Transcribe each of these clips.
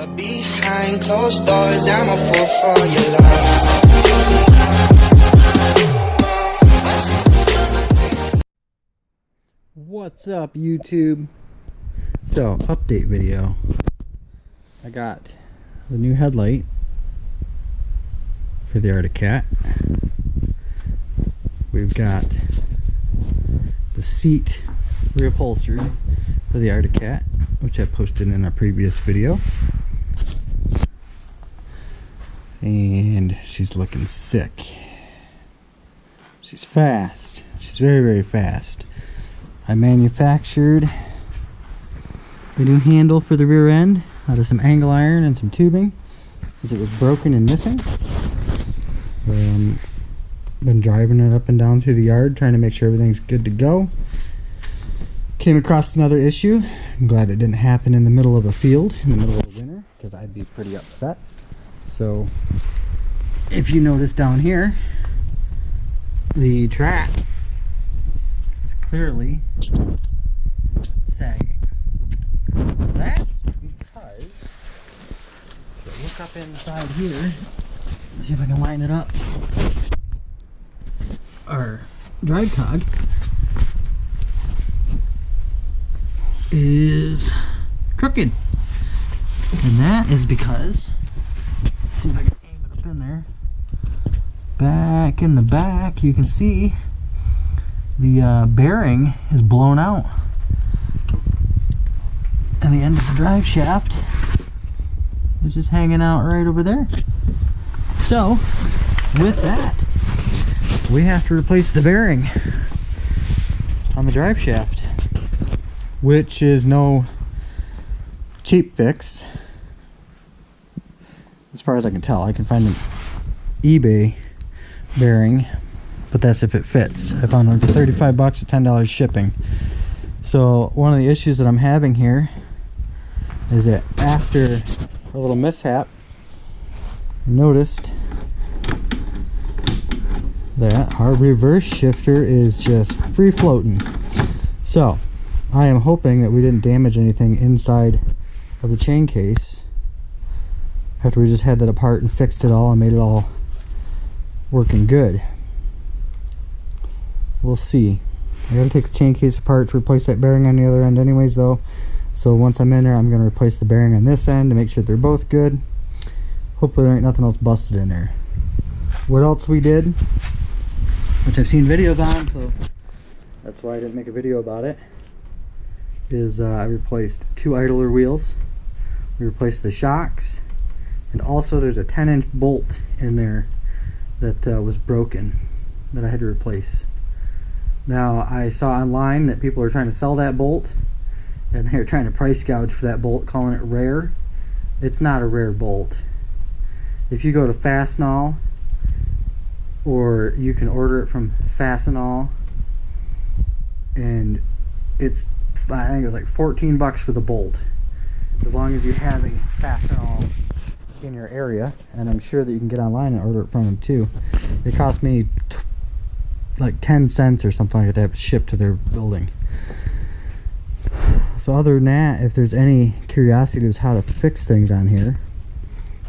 But behind closed doors, I'm a fool for your love. What's up, YouTube? So, update video. I got the new headlight for the Arctic Cat. We've got the seat reupholstered for the Arctic Cat, which I posted in a previous video. And she's looking sick. She's fast. She's very, very fast. I manufactured a new handle for the rear end out of some angle iron and some tubing since it was broken and missing. Been driving it up and down through the yard trying to make sure everything's good to go. Came across another issue. I'm glad it didn't happen in the middle of a field in the middle of the winter because I'd be pretty upset. So if you notice down here, the track is clearly sagging. That's because if you look up inside here, let's see if I can line it up. Our drive cog is crooked, and that is because, let's see if I can aim it up in there. Back in the back, you can see the bearing is blown out, and the end of the drive shaft is just hanging out right over there. So, with that, we have to replace the bearing on the drive shaft, which is no cheap fix as far as I can tell. I can find an eBay bearing, but that's if it fits. I found one for 35 bucks or $10 shipping. So one of the issues that I'm having here is that after a little mishap, I noticed that our reverse shifter is just free floating. So I am hoping that we didn't damage anything inside of the chain case after we just had that apart and fixed it all and made it all working good. We'll see. I gotta take the chain case apart to replace that bearing on the other end anyways though. So once I'm in there, I'm gonna replace the bearing on this end to make sure they're both good. Hopefully there ain't nothing else busted in there. What else we did, which I've seen videos on, so that's why I didn't make a video about it, is I replaced 2 idler wheels. We replaced the shocks, and also there's a 10-inch bolt in there that was broken that I had to replace. Now I saw online that people are trying to sell that bolt and they're trying to price gouge for that bolt, calling it rare. It's not a rare bolt. If you go to Fastenal, or you can order it from Fastenal, and it's, I think it was like 14 bucks for the bolt, as long as you have a Fastenal in your area, and I'm sure that you can get online and order it from them too. It cost me like 10 cents or something like that to have it shipped to their building. So other than that, if there's any curiosity as how to fix things on here,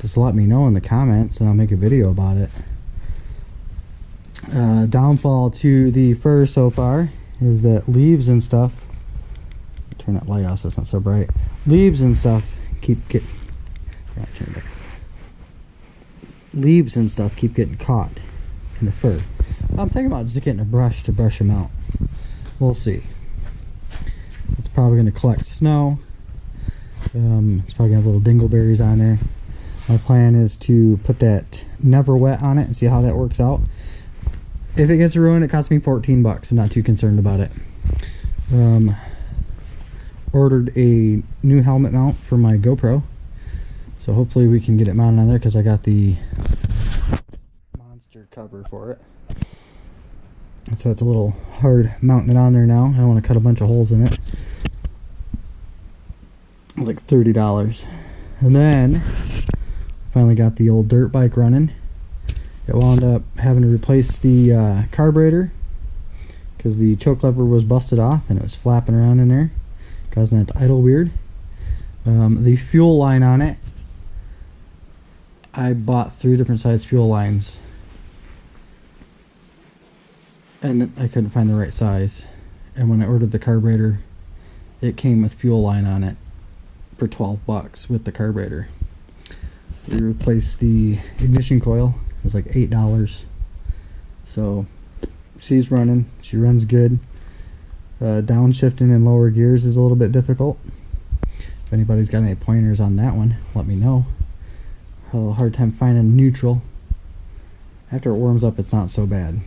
just let me know in the comments and I'll make a video about it. Downfall to the fur so far is that leaves and stuff, turn that light off so it's not so bright, leaves and stuff keep getting caught in the fur. I'm thinking about just getting a brush to brush them out. We'll see. It's probably going to collect snow. It's probably going to have little dingleberries on there. My plan is to put that Never Wet on it and see how that works out. If it gets ruined, it costs me 14 bucks. I'm not too concerned about it. Ordered a new helmet mount for my GoPro. So hopefully we can get it mounted on there because I got the monster cover for it. And so it's a little hard mounting it on there now. I don't want to cut a bunch of holes in it. It was like $30. And then finally got the old dirt bike running. It wound up having to replace the carburetor because the choke lever was busted off and it was flapping around in there, causing it to idle weird. The fuel line on it I bought 3 different size fuel lines, and I couldn't find the right size. And when I ordered the carburetor, it came with fuel line on it for $12 with the carburetor. We replaced the ignition coil. It was like $8. So she's running. She runs good. Downshifting in lower gears is a little bit difficult. If anybody's got any pointers on that one, let me know. I have a hard time finding neutral. After it warms up, it's not so bad.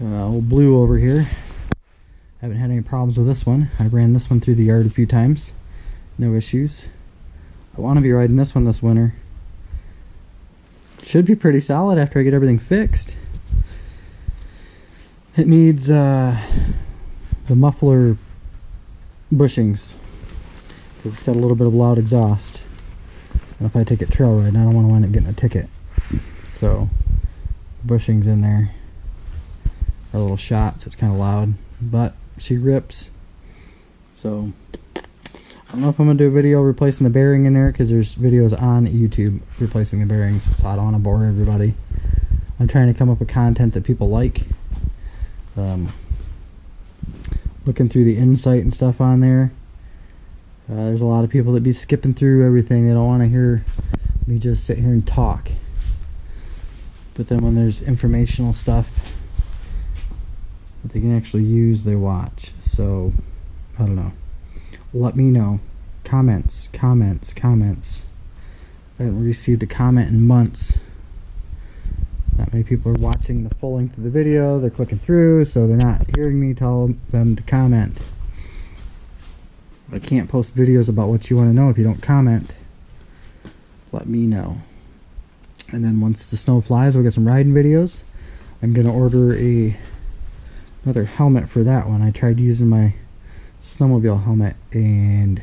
Old Blue over here. Haven't had any problems with this one. I ran this one through the yard a few times. No issues. I want to be riding this one this winter. Should be pretty solid after I get everything fixed. It needs the muffler bushings, because it's got a little bit of loud exhaust. And if I take it trail riding, I don't want to wind up getting a ticket. So, the bushings in there are little shots. It's kind of loud, but she rips. So, I don't know if I'm going to do a video replacing the bearing in there, because there's videos on YouTube replacing the bearings, so I don't want to bore everybody. I'm trying to come up with content that people like. Looking through the insight and stuff on there, there's a lot of people that be skipping through everything. They don't want to hear me just sit here and talk. But then when there's informational stuff that they can actually use, they watch. So, I don't know. Let me know. Comments. I haven't received a comment in months. Not many people are watching the full length of the video. They're clicking through, so they're not hearing me tell them to comment. I can't post videos about what you want to know if you don't comment. Let me know. And then once the snow flies, we'll get some riding videos. I'm going to order another helmet for that one. I tried using my snowmobile helmet, and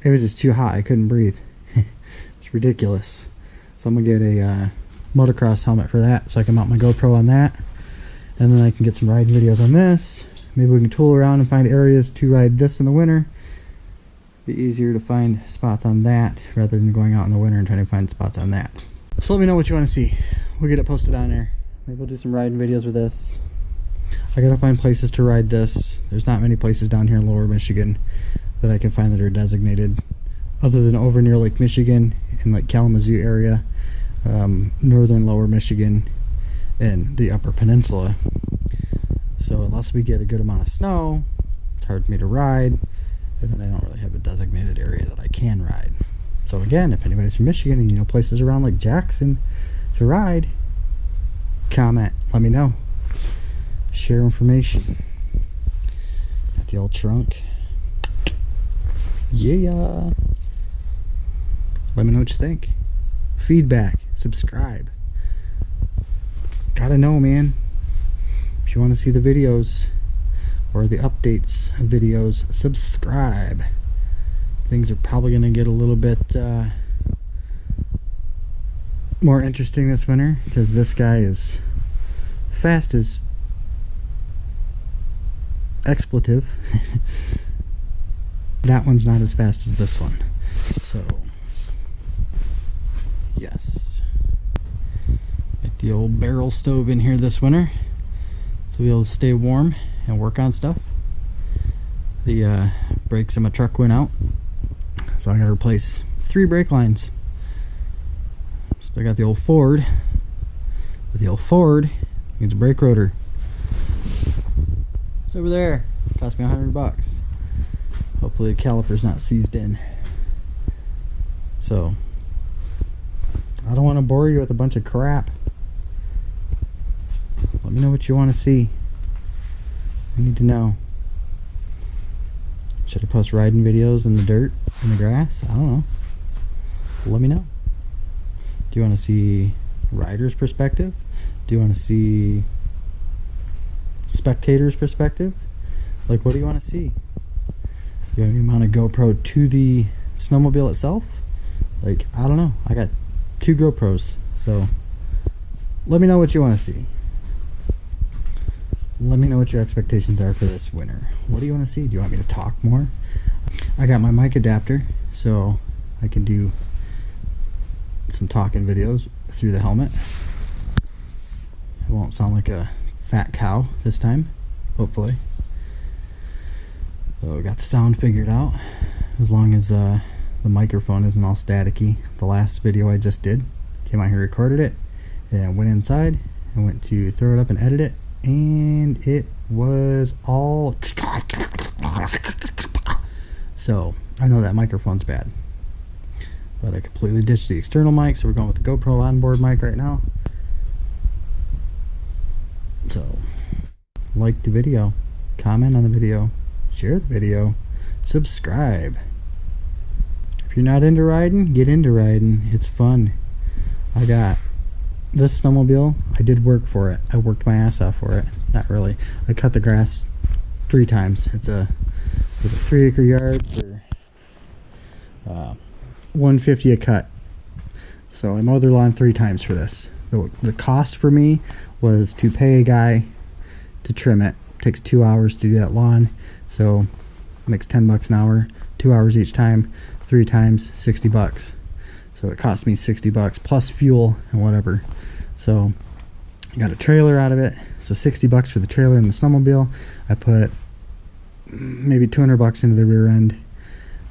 it was just too hot. I couldn't breathe. It's ridiculous. So I'm going to get a motocross helmet for that, so I can mount my GoPro on that, and then I can get some riding videos on this. Maybe we can tool around and find areas to ride this in the winter. Be easier to find spots on that rather than going out in the winter and trying to find spots on that. So let me know what you want to see. We'll get it posted on there. Maybe we'll do some riding videos with this. I gotta find places to ride this. There's not many places down here in lower Michigan that I can find that are designated, other than over near Lake Michigan in like Kalamazoo area, northern lower Michigan, and the upper peninsula. So unless we get a good amount of snow, it's hard for me to ride, and then I don't really have a designated area that I can ride. So again, if anybody's from Michigan and you know places around like Jackson to ride, comment, let me know. Share information. Got the old trunk. Yeah. Let me know what you think. Feedback. Subscribe. Gotta know, man. If you want to see the videos or the updates of videos, subscribe. Things are probably going to get a little bit more interesting this winter, because this guy is fast as expletive. That one's not as fast as this one. So, yes. Get the old barrel stove in here this winter, so we'll be able to stay warm and work on stuff. The brakes on my truck went out, so I gotta replace 3 brake lines. Still got the old Ford, but the old Ford needs a brake rotor. It's over there. Cost me $100. Hopefully the caliper's not seized in. So, I don't want to bore you with a bunch of crap. Let me know what you want to see. I need to know. Should I post riding videos in the dirt, in the grass? I don't know. Let me know. Do you want to see rider's perspective? Do you want to see spectator's perspective? Like, what do you want to see? Do you want me to mount a GoPro to the snowmobile itself? Like, I don't know. I got 2 GoPros, so let me know what you want to see. Let me know what your expectations are for this winter. What do you want to see? Do you want me to talk more? I got my mic adapter, so I can do some talking videos through the helmet. It won't sound like a fat cow this time, hopefully. So we got the sound figured out, as long as the microphone isn't all staticky. The last video I just did, came out here, recorded it, and went inside and went to throw it up and edit it, and it was all so I know that microphone's bad, but I completely ditched the external mic, so we're going with the GoPro onboard mic right now. So like the video, comment on the video, share the video, subscribe. If you're not into riding, get into riding. It's fun. I got this snowmobile. I did work for it. I worked my ass off for it. Not really. I cut the grass 3 times. It was a 3-acre yard for $150 a cut. So I mowed their lawn 3 times for this. The cost for me was to pay a guy to trim it. It takes 2 hours to do that lawn, so it makes $10 an hour. 2 hours each time, 3 times, $60. So it cost me $60 plus fuel and whatever. So I got a trailer out of it, so $60 for the trailer and the snowmobile. I put maybe $200 into the rear end.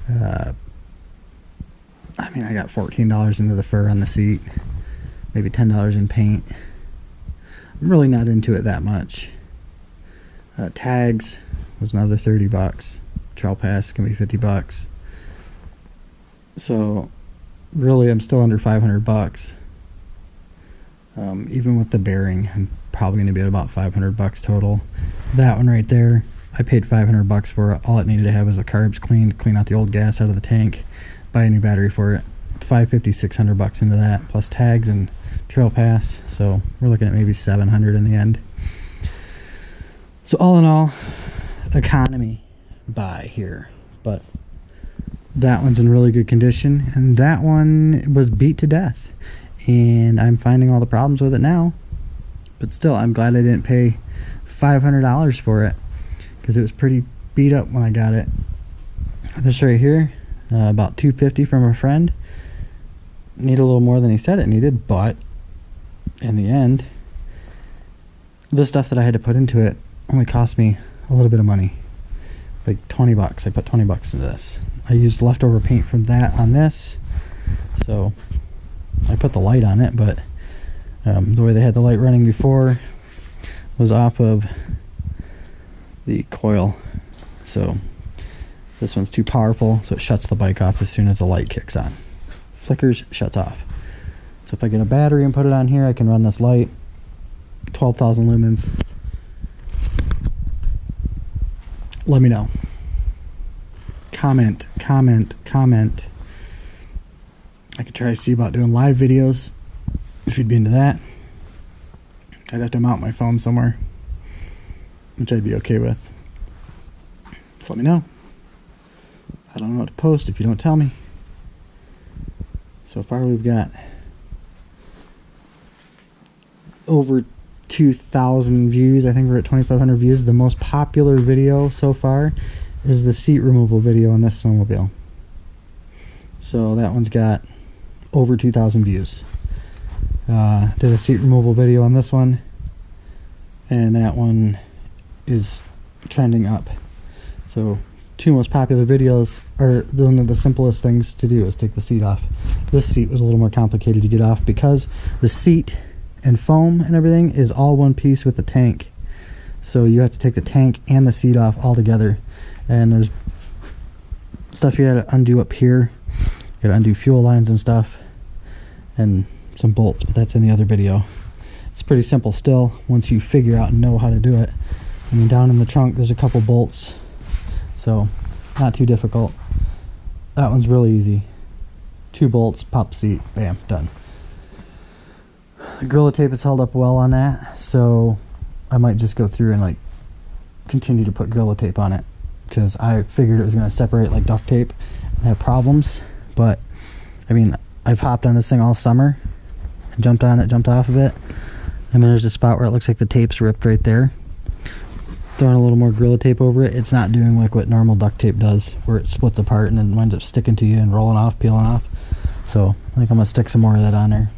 I mean, I got $14 into the fur on the seat, maybe $10 in paint. I'm really not into it that much. Tags was another $30. Trail pass can be $50. So really, I'm still under $500. Even with the bearing, I'm probably going to be at about $500 total. That one right there, I paid $500 for it. All it needed to have was the carbs cleaned, clean out the old gas out of the tank, buy a new battery for it. $550, $600 into that, plus tags and trail pass. So we're looking at maybe $700 in the end. So all in all, economy buy here. But that one's in really good condition, and that one was beat to death, and I'm finding all the problems with it now. But still, I'm glad I didn't pay $500 for it, because it was pretty beat up when I got it. This right here, about $250 from a friend. Need a little more than he said it needed, but in the end, the stuff that I had to put into it only cost me a little bit of money, like $20. I put $20 into this. I used leftover paint from that on this, so I put the light on it, but the way they had the light running before was off of the coil, so this one's too powerful, so it shuts the bike off as soon as the light kicks on. Flickers, shuts off. So if I get a battery and put it on here, I can run this light, 12,000 lumens. Let me know. Comment. I could try to see about doing live videos if you'd be into that. I'd have to mount my phone somewhere, which I'd be okay with. Just let me know. I don't know what to post if you don't tell me. So far we've got over 2,000 views. I think we're at 2,500 views. The most popular video so far is the seat removal video on this snowmobile. So that one's got over 2,000 views. Did a seat removal video on this one, and that one is trending up. So 2 most popular videos are one of the simplest things to do is take the seat off. This seat was a little more complicated to get off because the seat and foam and everything is all one piece with the tank. So you have to take the tank and the seat off all together. And there's stuff you gotta undo up here. You gotta undo fuel lines and stuff, and some bolts, but that's in the other video. It's pretty simple still once you figure out and know how to do it. I mean, down in the trunk there's a couple bolts, so not too difficult. That one's really easy. 2 bolts, pop seat, bam, done. The Gorilla Tape is held up well on that, so I might just go through and like continue to put Gorilla Tape on it, because I figured it was going to separate like duct tape and have problems. But I mean, I've hopped on this thing all summer and jumped on it, jumped off of it. I mean, there's a spot where it looks like the tape's ripped right there. Throwing a little more Gorilla Tape over it, it's not doing like what normal duct tape does, where it splits apart and then winds up sticking to you and rolling off, peeling off. So I think I'm gonna stick some more of that on there.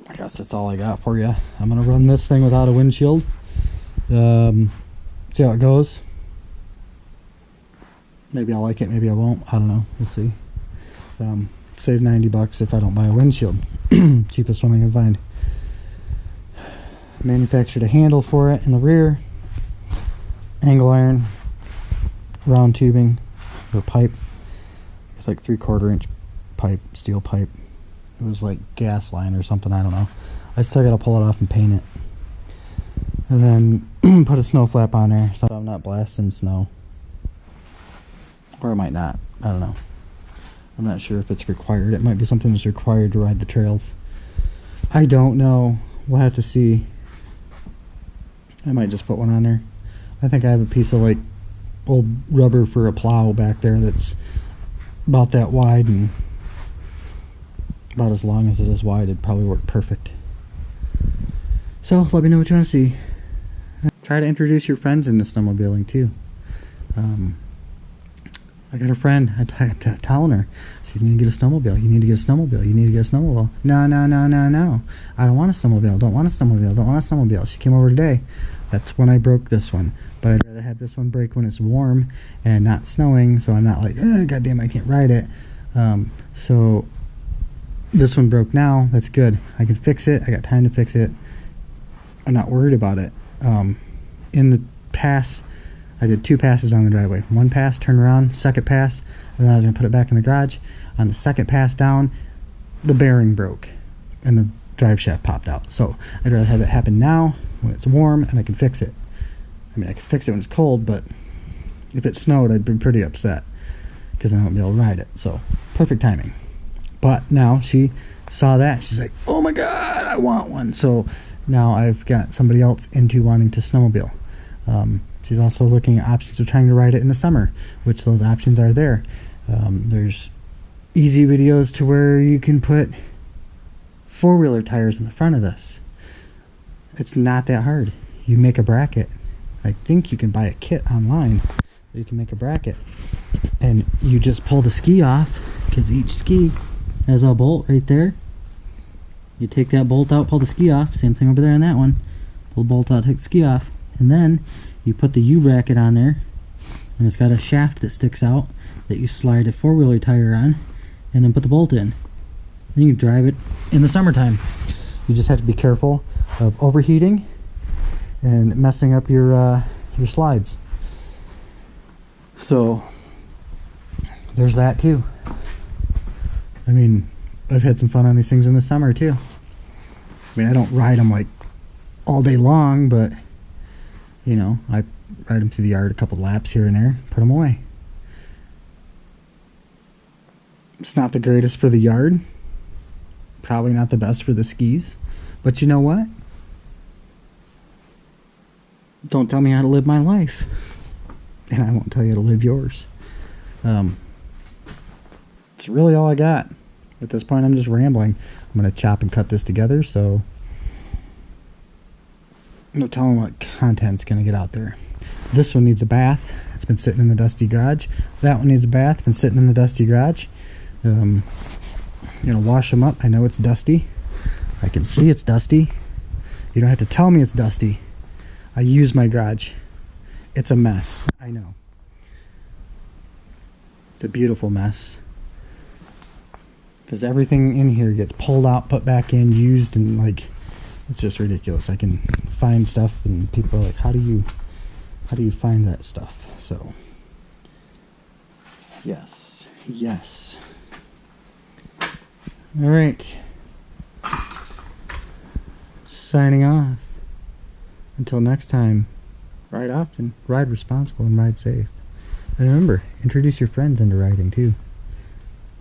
I guess that's all I got for you. I'm gonna run this thing without a windshield. See how it goes. Maybe I'll like it, maybe I won't. I don't know. We'll see. Save $90 if I don't buy a windshield. Cheapest one I can find. Manufactured a handle for it in the rear. Angle iron. Round tubing. Or pipe. It's like 3/4 inch pipe. Steel pipe. It was like gas line or something. I don't know. I still gotta pull it off and paint it. And then put a snow flap on there so I'm not blasting snow. Or I might not. I don't know. I'm not sure if it's required. It might be something that's required to ride the trails. I don't know. We'll have to see. I might just put one on there. I think I have a piece of like old rubber for a plow back there that's about that wide and about as long as it is wide. It'd probably work perfect. So let me know what you want to see. Try to introduce your friends into snowmobiling too. I got a friend, I'm telling her, she's need to get a snowmobile. You need to get a snowmobile. You need to get a snowmobile. No. I don't want a snowmobile. Don't want a snowmobile. Don't want a snowmobile. She came over today. That's when I broke this one. But I'd rather have this one break when it's warm and not snowing, so I'm not like, goddamn, I can't ride it. So this one broke now. That's good. I can fix it. I got time to fix it. I'm not worried about it. In the past, I did 2 passes on the driveway. 1 pass, turn around, second pass, and then I was going to put it back in the garage. On the second pass down, the bearing broke, and the drive shaft popped out. So I'd rather have it happen now, when it's warm, and I can fix it. I mean, I can fix it when it's cold, but if it snowed, I'd be pretty upset, because I won't be able to ride it. So, perfect timing. But now, she saw that, she's like, oh my god, I want one. So now I've got somebody else into wanting to snowmobile. She's also looking at options of trying to ride it in the summer, which those options are there. There's easy videos to where you can put 4-wheeler tires in the front of this. It's not that hard. You make a bracket. I think you can buy a kit online. You can make a bracket. And you just pull the ski off, because each ski has a bolt right there. You take that bolt out, pull the ski off. Same thing over there on that one. Pull the bolt out, take the ski off. And then you put the U-bracket on there, and it's got a shaft that sticks out that you slide a 4-wheeler tire on, and then put the bolt in. Then you drive it in the summertime. You just have to be careful of overheating and messing up your slides. So there's that too. I mean, I've had some fun on these things in the summer too. I mean, I don't ride them like all day long, but you know, I ride them through the yard a couple laps here and there, put them away. It's not the greatest for the yard. Probably not the best for the skis. But you know what? Don't tell me how to live my life. And I won't tell you how to live yours. It's really all I got. At this point, I'm just rambling. I'm going to chop and cut this together, so no telling what content's going to get out there. This one needs a bath. It's been sitting in the dusty garage. That one needs a bath. Been sitting in the dusty garage. You know, wash them up. I know it's dusty. I can see it's dusty. You don't have to tell me it's dusty. I use my garage. It's a mess. I know. It's a beautiful mess. Because everything in here gets pulled out, put back in, used, and like, it's just ridiculous. I can find stuff and people are like, how do you find that stuff? So yes. All right. Signing off. Until next time, ride often, ride responsible, and ride safe. And remember, introduce your friends into riding too.